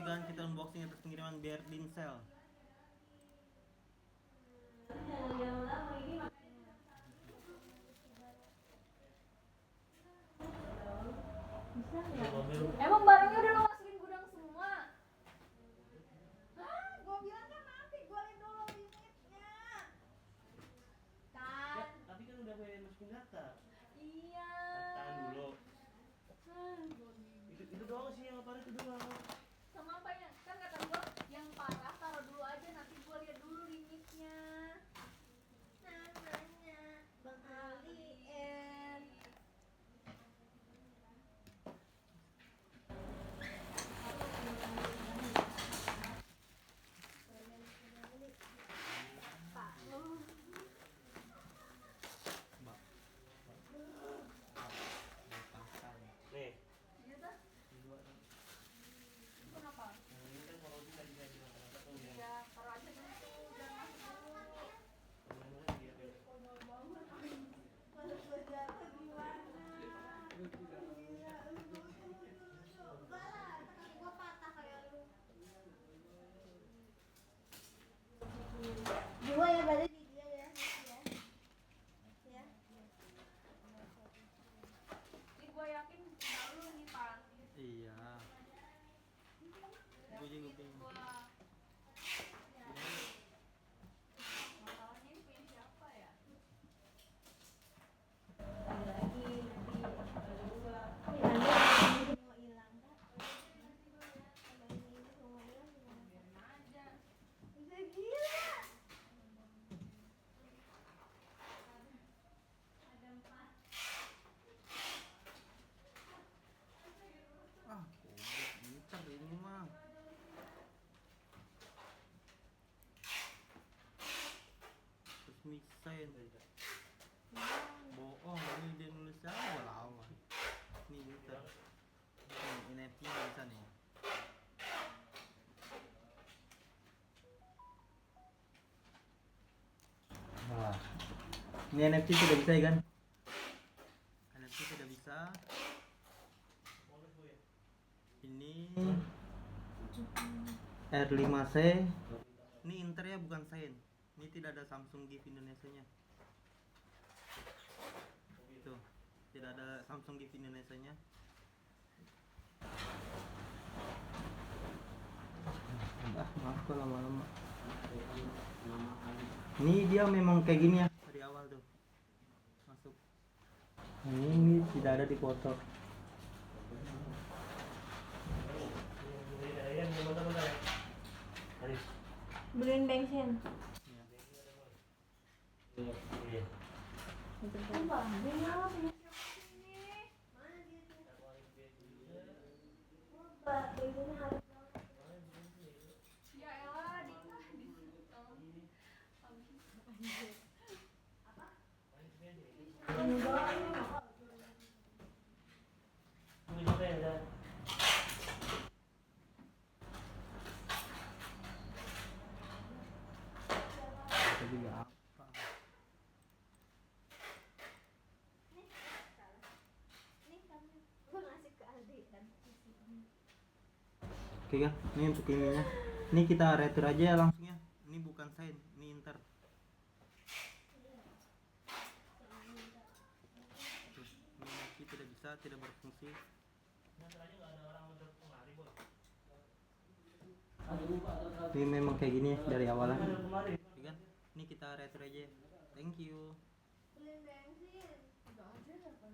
kan kita unboxing atas pengiriman Berdinsel. Emang barangnya udah lo masukin gudang semua? Hah? Gue bilang kan nanti gue liat dulu limitnya. Kan? Tapi kan udah pengen masukin data. Iya. Tahan dulu. Itu doang sih yang apa itu doang. Sama apanya? Kan kata gue yang parah taruh dulu aja, nanti gue liat dulu limitnya. Nanya Bang Alien. Nih. Iya dah. Kenapa? Ini kan kalau bisa bilang kenapa tuh ya. Ya taruh aja dulu, jangan masuk dulu. Teman-teman dia tuh. Dua ya berarti di dia ya. Ya. Ini gue yakin baru nih Pan. Iya. Gue juga pengen. Masalahnya ini punya siapa ya? Biarin aja. Ah, goblok ini mah. Terus mixin. Bohong, ini dia nulis apa lama. Nih bentar. Nih, NFT bisa nih. Wah. Ini NFT sudah bisa ya kan? NFT sudah bisa. Ini R5C. Ini Inter ya, bukan Sain. Ini tidak ada Samsung Gift Indonesia-nya. Itu. Tidak ada Samsung Gift Indonesia-nya. Maaf kalau lama-lama. Ini dia memang kayak gini ya dari awal tuh. Masuk. Ini tidak ada di foto. Beliin bensin. Iya. Kan bang, dia nyala punya siapa sini? Mbak, bensinnya harus Ya elah, di Kita juga apa? nih kamu. Gue ngasih ke Aldi dan isi ini. Oke kan, ini untuk ininya. Ini kita retur aja langsung ya. Ini bukan Sain, ini Inter. Terus ini Nike tidak bisa, tidak berfungsi. Ini memang kayak gini ya dari awalnya. Oke kan, ini kita retur aja. Thank you. Beliin bensin. udah aja ya kan.